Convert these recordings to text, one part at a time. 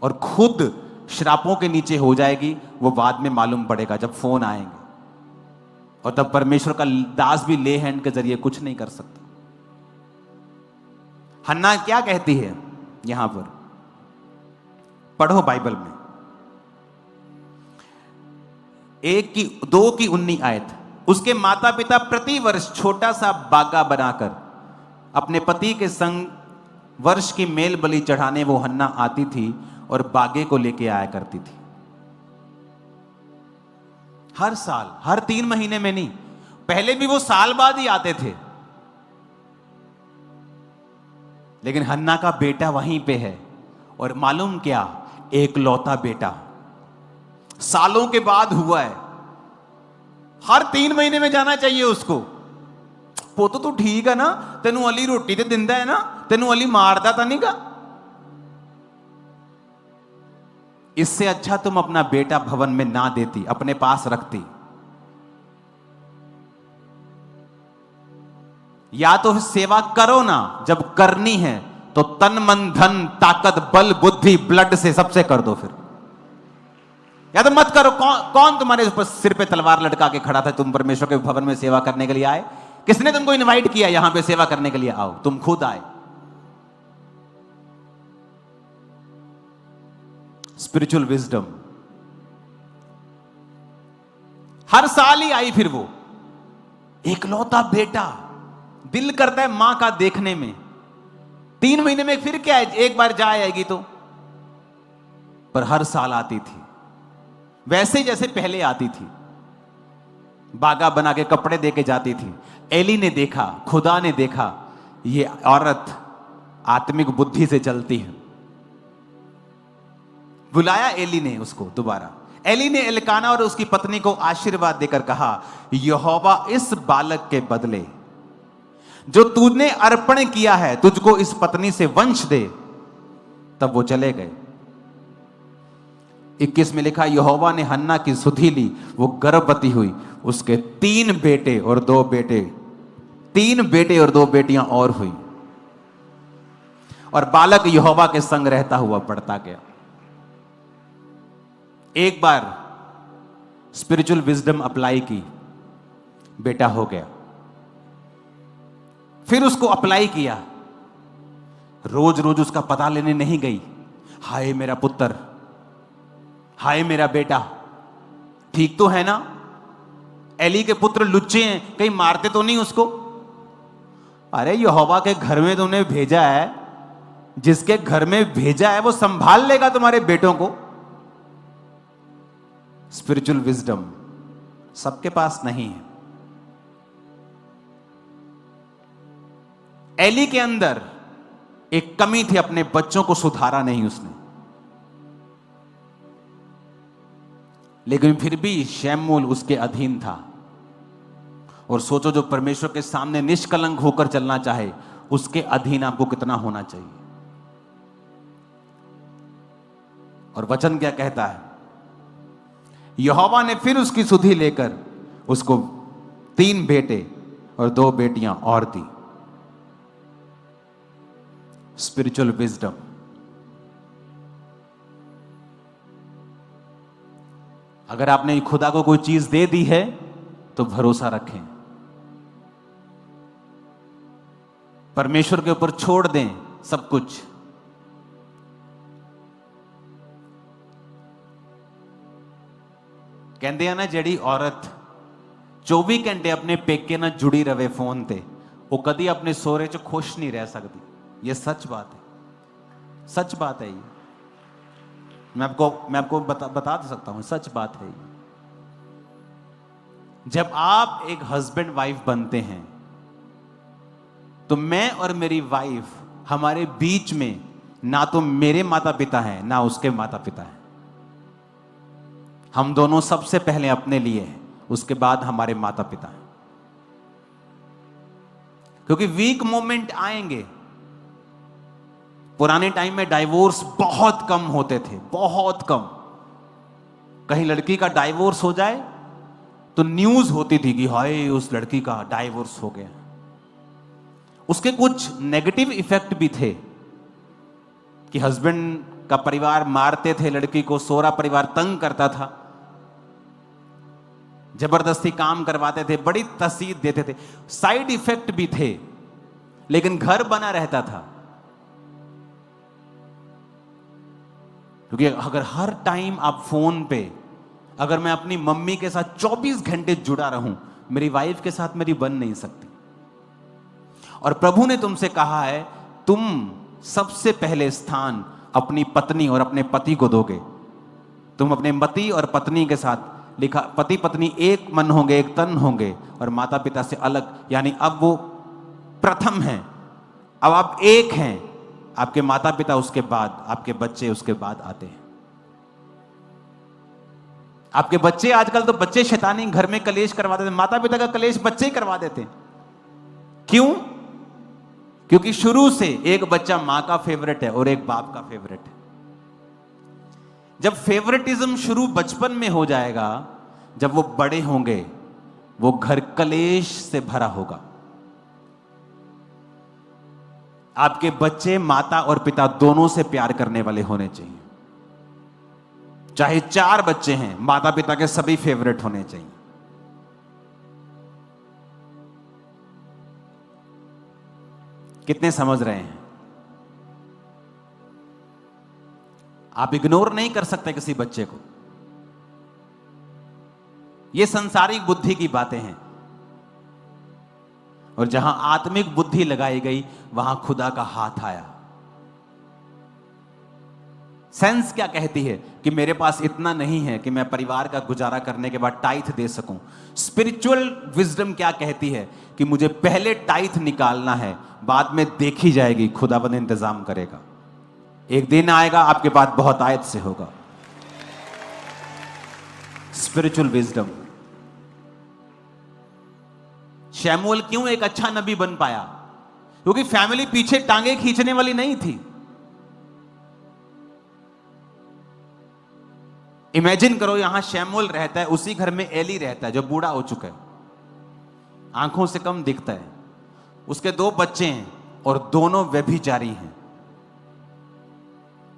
और खुद श्रापों के नीचे हो जाएगी, वो बाद में मालूम पड़ेगा जब फोन आएंगे। और तब परमेश्वर का दास भी ले हैंड के जरिए कुछ नहीं कर सकता। हन्ना क्या कहती है यहां पर, पढ़ो बाइबल में 2 आयत। उसके माता पिता प्रति वर्ष छोटा सा बागा बनाकर अपने पति के संग वर्ष की मेल बलि चढ़ाने वो हन्ना आती थी और बागे को लेके आया करती थी। हर साल, हर 3 महीने में नहीं, पहले भी वो साल बाद ही आते थे, लेकिन हन्ना का बेटा वहीं पे है। और मालूम क्या, एकलौता बेटा सालों के बाद हुआ है। हर 3 महीने में जाना चाहिए उसको। पोतो तू ठीक है ना, तेनू अली रोटी ते दिंदा है ना, तेनू अली मारदा तो नहीं का। इससे अच्छा तुम अपना बेटा भवन में ना देती, अपने पास रखती। या तो सेवा करो ना, जब करनी है तो तन मन धन ताकत बल बुद्धि ब्लड से सबसे कर दो। फिर या तो मत करो। कौन तुम्हारे ऊपर सिर पे तलवार लटका के खड़ा था? तुम परमेश्वर के भवन में सेवा करने के लिए आए? किसने तुमको इनवाइट किया यहां पे सेवा करने के लिए? आओ, तुम खुद आए। स्पिरिचुअल विजडम हर साल ही आई। फिर वो एकलौता बेटा, दिल करता है मां का देखने में। 3 महीने में फिर क्या है, एक बार जा आएगी तो, पर हर साल आती थी वैसे जैसे पहले आती थी। बागा बना के कपड़े दे के जाती थी। एली ने देखा, खुदा ने देखा, ये औरत आत्मिक बुद्धि से चलती है। बुलाया एली ने उसको दोबारा। एली ने एलकाना और उसकी पत्नी को आशीर्वाद देकर कहा, यहोवा इस बालक के बदले जो तूने अर्पण किया है, तुझको इस पत्नी से वंश दे। तब वो चले गए। 21 में लिखा, यहोवा ने हन्ना की सुधि ली, वो गर्भवती हुई, उसके 3 बेटे और 2 बेटे, 3 बेटे और 2 बेटियां और हुई, और बालक यहोवा के संग रहता हुआ बढ़ता गया। एक बार स्पिरिचुअल विजडम अप्लाई की, बेटा हो गया। फिर उसको अप्लाई किया। रोज रोज उसका पता लेने नहीं गई, हाय मेरा पुत्र, हाय मेरा बेटा, ठीक तो है ना? एली के पुत्र लुच्चे हैं, कहीं मारते तो नहीं उसको? अरे यहोवा के घर में तुमने भेजा है, जिसके घर में भेजा है वो संभाल लेगा तुम्हारे बेटों को। स्पिरिचुअल विजडम सबके पास नहीं है। एली के अंदर एक कमी थी, अपने बच्चों को सुधारा नहीं उसने। लेकिन फिर भी शैमूल उसके अधीन था। और सोचो, जो परमेश्वर के सामने निष्कलंक होकर चलना चाहे, उसके अधीन आपको कितना होना चाहिए। और वचन क्या कहता है? यहोवा ने फिर उसकी सुधि लेकर उसको 3 बेटे और 2 बेटियां और दी। Spiritual wisdom. अगर आपने खुदा को कोई चीज दे दी है तो भरोसा रखें, परमेश्वर के ऊपर छोड़ दें सब कुछ। कहते हैं ना, जड़ी औरत 24 घंटे अपने पेके ना जुड़ी रहे फोन ते, वो कदी अपने सोहरे च खुश नहीं रह सकती। ये सच बात है, सच बात है। ये मैं आपको बता सकता हूं, सच बात है ये। जब आप एक हस्बैंड वाइफ बनते हैं तो मैं और मेरी वाइफ, हमारे बीच में ना तो मेरे माता पिता हैं ना उसके माता पिता हैं। हम दोनों सबसे पहले अपने लिए हैं, उसके बाद हमारे माता पिता हैं। क्योंकि वीक मोमेंट आएंगे। पुराने टाइम में डाइवोर्स बहुत कम होते थे, बहुत कम। कहीं लड़की का डाइवोर्स हो जाए तो न्यूज होती थी कि हाय उस लड़की का डाइवोर्स हो गया। उसके कुछ नेगेटिव इफेक्ट भी थे कि हस्बैंड का परिवार मारते थे लड़की को, सौरा परिवार तंग करता था, जबरदस्ती काम करवाते थे, बड़ी तसीद देते थे, साइड इफेक्ट भी थे, लेकिन घर बना रहता था। क्योंकि अगर हर टाइम आप फोन पे, अगर मैं अपनी मम्मी के साथ 24 घंटे जुड़ा रहूं, मेरी वाइफ के साथ मेरी बन नहीं सकती। और प्रभु ने तुमसे कहा है तुम सबसे पहले स्थान अपनी पत्नी और अपने पति को दोगे। तुम अपने पति और पत्नी के साथ लिखा, पति पत्नी एक मन होंगे, एक तन होंगे, और माता पिता से अलग, यानी अब वो प्रथम हैं, अब आप एक हैं। आपके माता पिता उसके बाद, आपके बच्चे उसके बाद आते हैं। आपके बच्चे, आजकल तो बच्चे शैतानी घर में कलेश करवा देते, माता पिता का कलेश बच्चे ही करवा देते हैं। क्यों? क्योंकि शुरू से एक बच्चा मां का फेवरेट है और एक बाप का फेवरेट है। जब फेवरेटिज्म शुरू बचपन में हो जाएगा, जब वो बड़े होंगे, वो घर कलेश से भरा होगा। आपके बच्चे माता और पिता दोनों से प्यार करने वाले होने चाहिए। चाहे 4 बच्चे हैं, माता पिता के सभी फेवरेट होने चाहिए। कितने समझ रहे हैं? आप इग्नोर नहीं कर सकते किसी बच्चे को। ये संसारिक बुद्धि की बातें हैं, और जहां आत्मिक बुद्धि लगाई गई वहां खुदा का हाथ आया। सेंस क्या कहती है कि मेरे पास इतना नहीं है कि मैं परिवार का गुजारा करने के बाद टाइथ दे सकूं। स्पिरिचुअल विजडम क्या कहती है कि मुझे पहले टाइथ निकालना है, बाद में देखी जाएगी, खुदावंद इंतजाम करेगा। एक दिन आएगा आपके पास बहुत आयत से होगा। Spiritual wisdom. शमूएल क्यों एक अच्छा नबी बन पाया? क्योंकि फैमिली पीछे टांगे खींचने वाली नहीं थी। इमेजिन करो, यहां शमूएल रहता है, उसी घर में एली रहता है जो बूढ़ा हो चुका है, आंखों से कम दिखता है। उसके 2 बच्चे हैं और दोनों व्यभिचारी हैं।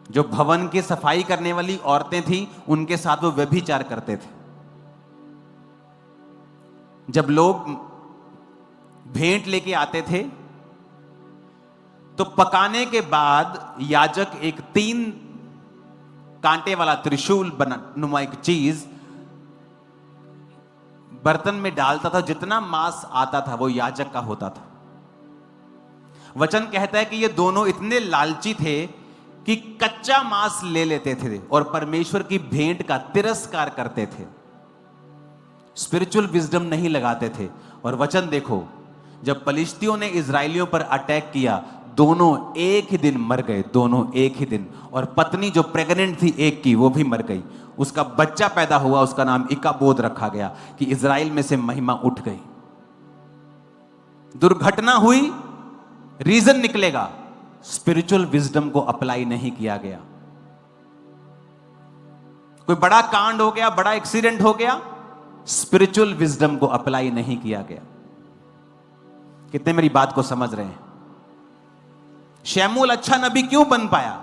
जो भवन की सफाई करने वाली औरतें थी, उनके साथ वो व्यभिचार करते थे। जब लोग भेंट लेके आते थे तो पकाने के बाद याजक एक 3 कांटे वाला त्रिशूल बना नुमा एक चीज बर्तन में डालता था। जितना मांस आता था वो याजक का होता था। वचन कहता है कि ये दोनों इतने लालची थे कि कच्चा मांस ले लेते थे और परमेश्वर की भेंट का तिरस्कार करते थे। स्पिरिचुअल विजडम नहीं लगाते थे। और वचन देखो, जब पलिश्तियों ने इजराइलियों पर अटैक किया, दोनों एक ही दिन मर गए, दोनों एक ही दिन। और पत्नी जो प्रेग्नेंट थी एक की, वो भी मर गई। उसका बच्चा पैदा हुआ, उसका नाम इकाबोद रखा गया कि इजराइल में से महिमा उठ गई। दुर्घटना हुई, रीजन निकलेगा, स्पिरिचुअल विजडम को अप्लाई नहीं किया गया। कोई बड़ा कांड हो गया, बड़ा एक्सीडेंट हो गया, स्पिरिचुअल विजडम को अप्लाई नहीं किया गया। कितने मेरी बात को समझ रहे हैं? शमूएल अच्छा नबी क्यों बन पाया?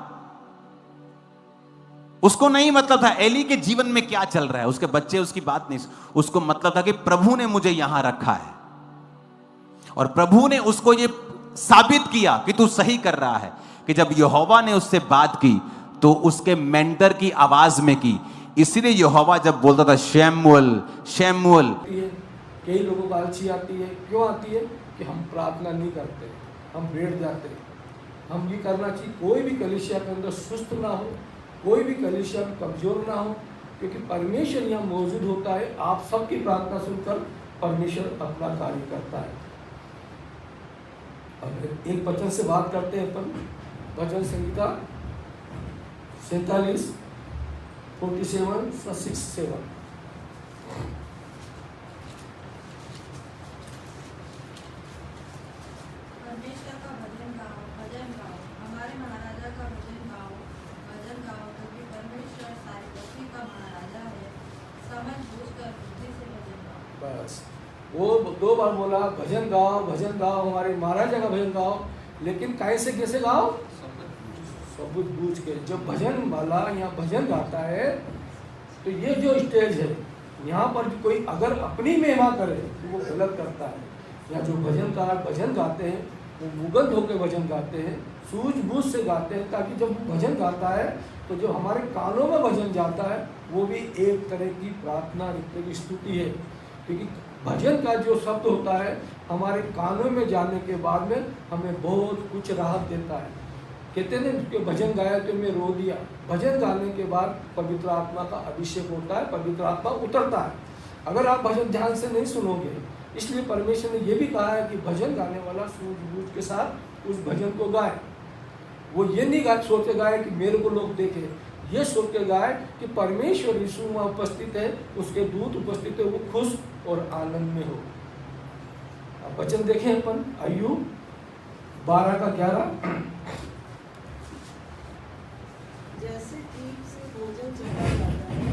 उसको नहीं मतलब था एली के जीवन में क्या चल रहा है, उसके बच्चे उसकी बात नहीं, उसको मतलब था कि प्रभु ने मुझे यहां रखा है और प्रभु ने उसको ये साबित किया कि तू सही कर रहा है। कि जब यहोवा ने उससे बात की तो उसके मेंटर की आवाज में की। इसीलिए यहोवा जब बोलता था शमूएल शमूएल। कई लोगों को आलसी आती है। क्यों आती है? कि हम प्रार्थना नहीं करते, हम बैठ जाते हैं। हम ये करना चाहिए, कोई भी कलीसिया के अंदर सुस्त ना हो, कोई भी कलीसिया में कमजोर ना हो, क्योंकि परमेश्वर यहाँ मौजूद होता है। आप सबकी प्रार्थना सुनकर परमेश्वर अपना कार्य करता है। अब एक वचन से बात करते हैं अपन, वचन संहिता 47 47:6-7। परमेश्वर का भजन गाओ, भजन गाओ, हमारे महाराजा का भजन गाओ, भजन गाओ, क्योंकि परमेश्वर सारी पृथ्वी का महाराजा है। समझ बूझकर बुद्धि से भजन गाओ। बस वो 2 बार बोला भजन गाओ, भजन गाओ, हमारे महाराजा का भजन गाओ। लेकिन कैसे गाओ? समझ बूझ के। जब भजन वाला यहाँ भजन गाता है तो ये जो स्टेज है यहाँ पर कोई अगर अपनी महिमा करे तो वो गलत करता है। यहाँ जो भजनकार भजन गाते हैं वो मुग्ध होकर भजन गाते हैं, सूझबूझ से गाते हैं, ताकि जब वो भजन गाता है तो जो हमारे कानों में भजन जाता है वो भी एक तरह की प्रार्थना, एक तरह की स्तुति है। क्योंकि भजन का जो शब्द होता है हमारे कानों में जाने के बाद में हमें बहुत कुछ राहत देता है। कहते हैं कि भजन गाया तो मैं रो दिया। भजन गाने के बाद पवित्र आत्मा का अभिषेक होता है, पवित्र आत्मा उतरता है। अगर आप भजन ध्यान से नहीं सुनोगे, इसलिए परमेश्वर ने यह भी कहा है कि भजन गाने वाला सूझबूझ के साथ उस भजन को गाए। वो ये नहीं सोच के गाए कि मेरे को लोग देखे, ये सोच के गाए कि परमेश्वर यीशु वहाँ उपस्थित है, उसके दूत उपस्थित है, वो खुश और आनंद में हो। अब वचन देखें अपन अय्यूब 12:11। जैसे जीभ से भोजन चला जाता है,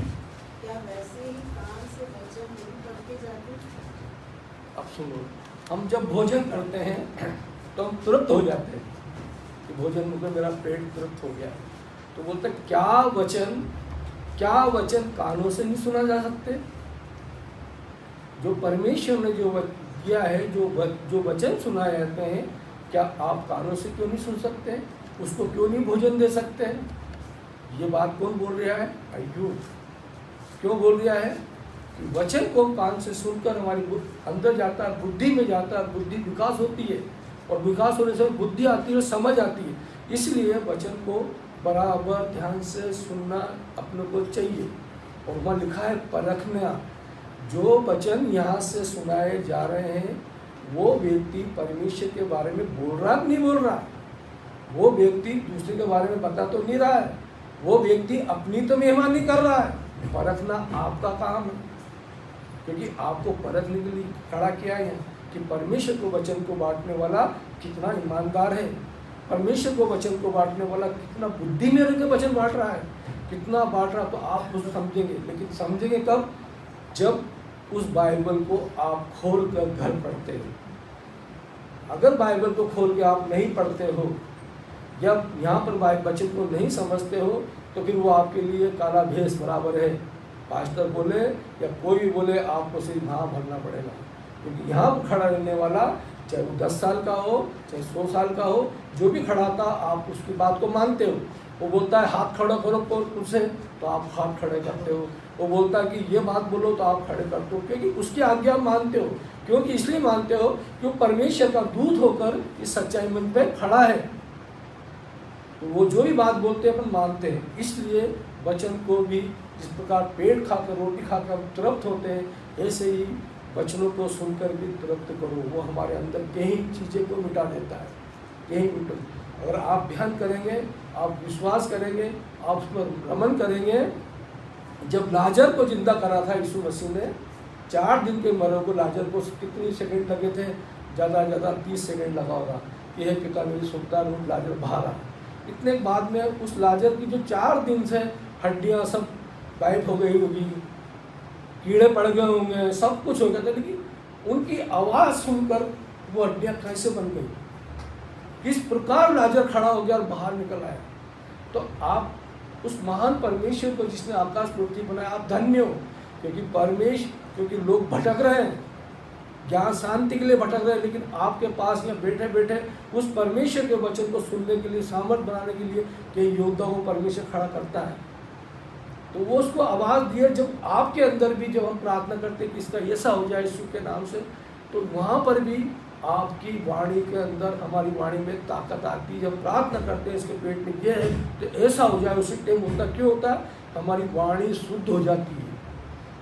क्या वैसे ही कान से वचन नहीं पढ़ते जाते? अब सुनो, हम जब भोजन करते हैं तो हम तुरंत हो जाते हैं कि भोजन मुझे मेरा पेट तृप्त हो गया। तो बोलते क्या वचन कानों से नहीं सुना जा सकते? जो परमेश्वर ने जो दिया है, जो वचन सुनाए जाते हैं, क्या आप कानों से क्यों नहीं सुन सकते हैं? उसको क्यों नहीं भोजन दे सकते हैं? ये बात कौन बोल रहा है? अय्यूब। क्यों बोल रहा है? कि वचन को कान से सुनकर हमारी अंदर जाता है, बुद्धि में जाता है, बुद्धि विकास होती है, और विकास होने से बुद्धि आती है, समझ आती है। इसलिए वचन को बराबर ध्यान से सुनना अपने को चाहिए। और वहाँ लिखा है परखना। जो वचन यहाँ से सुनाए जा रहे हैं वो व्यक्ति परमेश्वर के बारे में बोल रहा कि नहीं बोल रहा, वो व्यक्ति दूसरे के बारे में बता तो नहीं रहा है, वो व्यक्ति अपनी तो महिमा नहीं कर रहा है। परखना आपका काम है, क्योंकि आपको परखने के लिए खड़ा किया है कि परमेश्वर को वचन को बांटने वाला कितना ईमानदार है, परमेश्वर को वचन को बांटने वाला कितना बुद्धि में रहकर वचन बांट रहा है, कितना बांट रहा। तो आप उसको समझेंगे, लेकिन समझेंगे कब? जब उस बाइबल को आप खोल कर घर पढ़ते हो। अगर बाइबल को खोल के आप नहीं पढ़ते हो या यहाँ पर वचन को नहीं समझते हो तो फिर वो आपके लिए काला भेष बराबर है। पास्टर बोले या कोई भी बोले, आपको सिर्फ हाँ भरना पड़ेगा। क्योंकि यहाँ पर खड़ा रहने वाला, चाहे वो 10 साल का हो, चाहे 100 साल का हो, जो भी खड़ा था, आप उसकी बात को मानते हो। वो बोलता है हाथ खड़ा करो उसे, तो आप हाथ खड़े करते हो। वो बोलता है कि ये बात बोलो, तो आप खड़े करते हो, क्योंकि उसकी आज्ञा मानते हो। क्योंकि इसलिए मानते हो क्योंकि परमेश्वर का दूत होकर इस सच्चाई मन पे खड़ा है, तो वो जो भी बात बोलते हैं अपन मानते हैं। इसलिए वचन को भी जिस प्रकार पेट खाकर, रोटी खाकर तृप्त होते हैं, ऐसे ही वचनों को सुनकर भी तृप्त करो। वो हमारे अंदर कई चीज़ें को मिटा देता है, कहीं मिटा। अगर आप ध्यान करेंगे, आप विश्वास करेंगे, आप उस पर रमन करेंगे। जब लाजर को जिंदा करा था यीशु मसीह ने, 4 दिन के मरे को लाजर को कितने सेकंड लगे थे? ज़्यादा से ज़्यादा 30 सेकंड लगा होगा कि हे पिता मेरी सुनता रूप लाजर बाहर आ। इतने बाद में उस लाजर की जो 4 दिन से हड्डियाँ सब गायब हो गई होगी, कीड़े पड़ गए होंगे, सब कुछ हो गया था, लेकिन उनकी आवाज़ सुनकर वो हड्डियाँ कैसे बन गई, किस प्रकार लाजर खड़ा हो गया और बाहर निकल आया। तो आप उस महान परमेश्वर को जिसने आकाश पृथ्वी बनाया, आप धन्य हो। क्योंकि लोग भटक रहे हैं, ज्ञान शांति के लिए भटक रहे हैं, लेकिन आपके पास यहाँ बैठे बैठे उस परमेश्वर के वचन को सुनने के लिए, सामर्थ बनाने के लिए कई योद्धाओं को परमेश्वर खड़ा करता है। तो वो उसको आवाज़ दिए। जब आपके अंदर भी जब हम प्रार्थना करते हैं कि इसका ऐसा हो जाए यीशु के नाम से, तो वहाँ पर भी आपकी वाणी के अंदर, हमारी वाणी में ताकत आती है। जब प्रार्थना करते हैं इसके पेट में ये है तो ऐसा हो जाए, उसी टाइम होता। क्यों होता है? हमारी वाणी शुद्ध हो जाती है।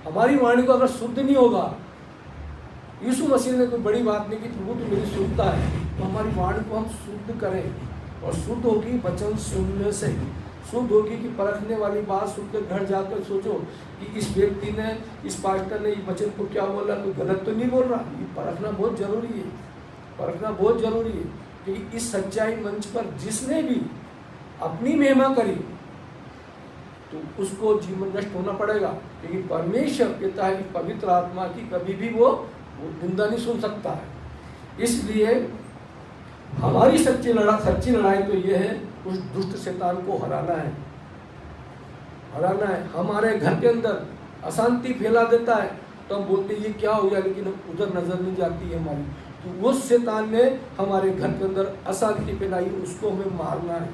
हमारी वाणी को अगर शुद्ध नहीं होगा, यीशु मसीह ने कोई बड़ी बात नहीं की, प्रभु तो मेरी शुद्धता है, तो हमारी वाणी को हम शुद्ध करें। और शुद्ध होगी वचन सुनने से, शुद्ध होगी कि परखने वाली बात सुनकर घर जाकर सोचो कि इस व्यक्ति ने, इस पास्टर ने इस वचन को क्या बोला, कोई गलत तो नहीं बोल रहा। ये परखना बहुत जरूरी है, परखना बहुत जरूरी है। क्योंकि इस सच्चाई मंच पर जिसने भी अपनी महिमा करी तो उसको जीवन नष्ट होना पड़ेगा। क्योंकि परमेश्वर कहता है कि पवित्र आत्मा की कभी भी वो निंदा नहीं सुन सकता है। इसलिए हमारी सच्ची लड़ाई तो ये है उस दुष्ट शैतान को हराना है, हराना है। हमारे घर के अंदर अशांति फैला देता है तो हम बोलते हैं ये क्या हो गया, लेकिन उधर नजर नहीं जाती है हमारी। तो उस शैतान ने हमारे घर के अंदर अशांति फैलाई, उसको हमें मारना है।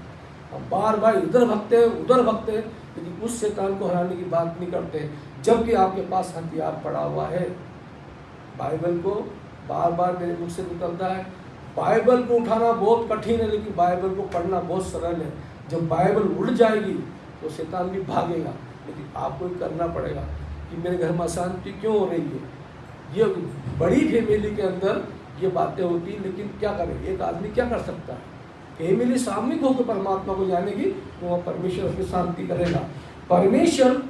हम बार बार इधर भगते हैं उधर भगते हैं, लेकिन उस शैतान को हराने की बात नहीं करते, जबकि आपके पास हथियार पड़ा हुआ है। बाइबल को बार बार मेरे मुख से निकलता है, बाइबल को उठाना बहुत कठिन है, लेकिन बाइबल को पढ़ना बहुत सरल है। जब बाइबल उड़ जाएगी तो शैतान भी भागेगा, लेकिन आपको ही करना पड़ेगा कि मेरे घर में अशांति क्यों हो रही है। ये बड़ी फैमिली के अंदर ये बातें होती हैं, लेकिन क्या करें, एक आदमी क्या कर सकता है। फैमिली सामूहिक होकर परमात्मा को जानेगी तो वह परमेश्वर की शांति करेगा। परमेश्वर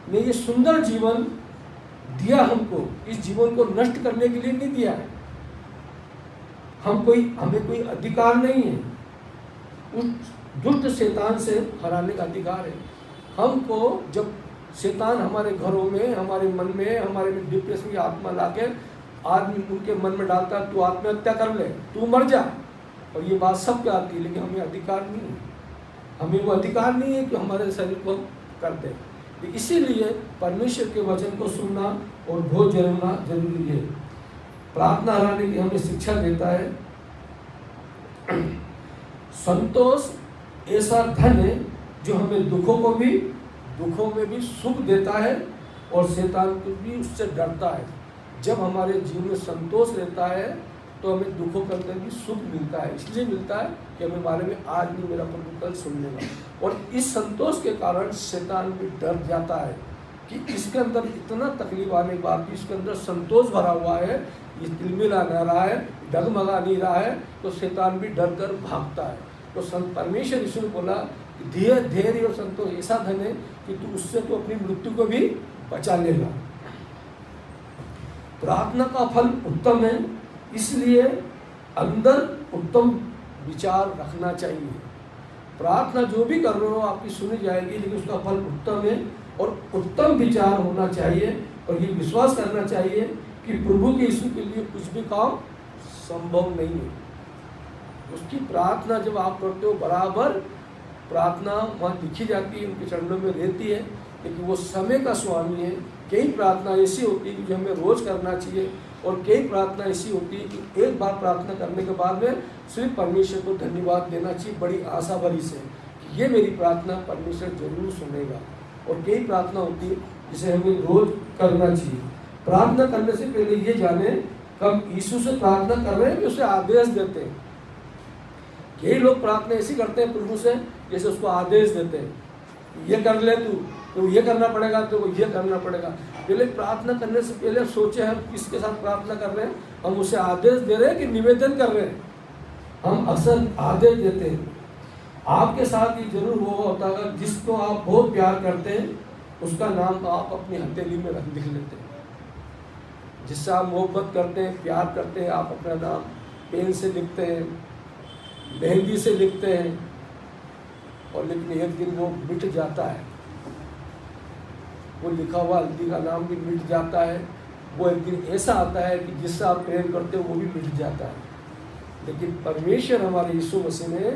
ने ये सुंदर जीवन दिया हमको, इस जीवन को नष्ट करने के लिए नहीं दिया है। हमें कोई अधिकार नहीं है उस दुष्ट शैतान से हराने का अधिकार है हमको। जब शैतान हमारे घरों में, हमारे मन में, हमारे में डिप्रेशन की आत्मा लाके आदमी उनके मन में डालता है, तू आत्महत्या कर ले, तू मर जा, और ये बात सबके आती है, लेकिन हमें अधिकार नहीं है। हमें वो अधिकार नहीं है कि हमारे शरीर को कर दे। इसीलिए परमेश्वर के वचन को सुनना और बहुत जरूरी है। प्रार्थना हराने की हमें शिक्षा देता है। संतोष ऐसा धन है जो हमें दुखों में भी सुख देता है, और शैतान को भी उससे डरता है। जब हमारे जीवन में संतोष रहता है तो हमें दुखों के अंदर भी सुख मिलता है। इसलिए मिलता है कि हमें बारे में आज नहीं, मेरा प्रभु कल सुन लेगा। और इस संतोष के कारण शैतान भी डर जाता है कि इसके अंदर इतना तकलीफ आने के बाद भी इसके अंदर संतोष भरा हुआ है, ये तिलमिला नहीं रहा है, डगमगा नहीं रहा है, तो शैतान भी डर कर भागता है। तो परमेश्वर यीशु ने बोला धैर्य और संतोष ऐसा धन है कि तू उससे तो अपनी मृत्यु को भी बचा लेगा। प्रार्थना का फल उत्तम है, इसलिए अंदर उत्तम विचार रखना चाहिए। प्रार्थना जो भी कर रहे हो आपकी सुनी जाएगी, लेकिन उसका फल उत्तम है और उत्तम विचार होना चाहिए। और ये विश्वास करना चाहिए कि प्रभु के यीशु के लिए कुछ भी काम संभव नहीं है। उसकी प्रार्थना जब आप करते हो, बराबर प्रार्थना वहाँ लिखी जाती है, उनके चरणों में रहती है, लेकिन वो समय का स्वामी है। कई प्रार्थना ऐसी होती है कि जो हमें रोज़ करना चाहिए, और कई प्रार्थना ऐसी होती है कि एक बार प्रार्थना करने के बाद में सिर्फ परमेश्वर को धन्यवाद देना चाहिए बड़ी आशा भरी से कि ये मेरी प्रार्थना परमेश्वर जरूर सुनेगा। और कई प्रार्थना होती है जिसे हमें रोज करना चाहिए। प्रार्थना करने से पहले ये जाने कब यीशु से प्रार्थना कर रहे हैं कि उसे आदेश देते हैं। कई लोग प्रार्थना ऐसी करते हैं प्रभु से जैसे उसको आदेश देते हैं, ये कर ले तू ये करना पड़ेगा, तो ये करना पड़ेगा। पहले प्रार्थना करने से पहले सोचे हम किसके साथ प्रार्थना कर रहे हैं, हम उसे आदेश दे रहे हैं कि निवेदन कर रहे हैं। हम अक्सर आदेश देते हैं। आपके साथ ये जरूर वो होता है जिसको आप बहुत प्यार करते हैं उसका नाम आप अपनी हथेली में लिख लेते हैं। जिससे आप मोहब्बत करते हैं, प्यार करते हैं, आप अपना नाम पेन से लिखते हैं, मेहंदी से लिखते हैं, और लेकिन एक दिन वो मिट जाता है। वो लिखा हुआ हल्दी का नाम भी मिट जाता है। वो एक दिन ऐसा आता है कि जिससे आप प्रेम करते हो वो भी मिट जाता है। लेकिन परमेश्वर हमारे यीशु मसीह ने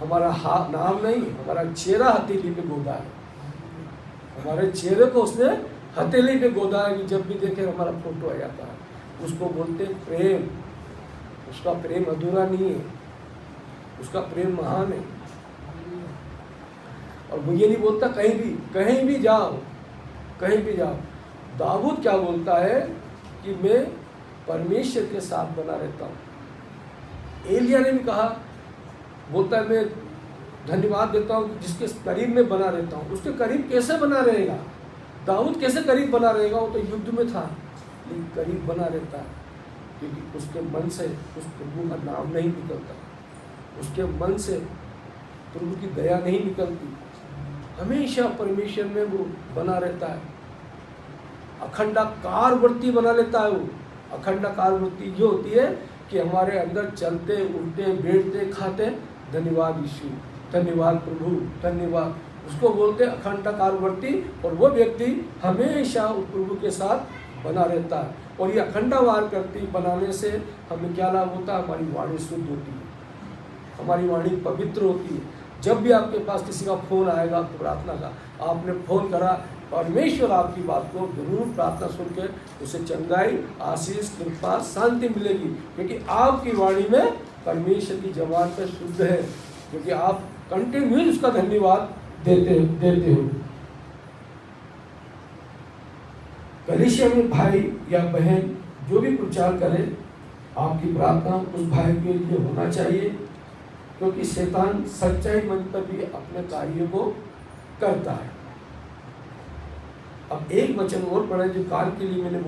हमारा नाम नहीं, हमारा चेहरा हथेली पे गोदा है। हमारे चेहरे को उसने हथेली पे गोदा है कि जब भी देखे हमारा फोटो आ जाता है। उसको बोलते हैं प्रेम। उसका प्रेम अधूरा नहीं है, उसका प्रेम महान है। और वो ये नहीं बोलता कहीं भी जाओ, कहीं भी जाओ। दाऊद क्या बोलता है कि मैं परमेश्वर के साथ बना रहता हूँ। एलिया ने भी कहा, बोलता है मैं धन्यवाद देता हूँ जिसके करीब में बना रहता हूँ। उसके करीब कैसे बना रहेगा? दाऊद कैसे करीब बना रहेगा? वो तो युद्ध में था, लेकिन करीब बना रहता है क्योंकि उसके मन से उस प्रभु का नाम नहीं निकलता, उसके मन से प्रभु की दया नहीं निकलती। हमेशा परमेश्वर में वो बना रहता है। अखंडाकार वृत्ति बना लेता है वो। अखंडाकार वृत्ति ये होती है कि हमारे अंदर चलते उठते बैठते खाते धन्यवाद यीशु, धन्यवाद प्रभु, धन्यवाद, उसको बोलते अखंडाकार वृत्ति। और वो व्यक्ति हमेशा उस प्रभु के साथ बना रहता है। और ये अखंडावार करती बनाने से हमें क्या लाभ होता है? हमारी वाणी शुद्ध होती है, हमारी वाणी पवित्र होती है, जब भी आपके पास किसी का फोन आएगा आपको प्रार्थना का, आपने फोन करा, परमेश्वर आपकी बात को जरूर प्रार्थना सुनकर उसे चंगाई, आशीष, कृपा, शांति मिलेगी, क्योंकि आपकी वाणी में परमेश्वर की जबान पर शुद्ध है, क्योंकि आप कंटिन्यूस उसका धन्यवाद देते हो। कलीसिया में भाई या बहन जो भी प्रचार करे, आपकी प्रार्थना उस भाई के लिए होना चाहिए, क्योंकि शैतान सच्चाई मन पर भी अपने कार्यों को करता है। अब एक वचन और पढ़े जो काल के लिए मैंने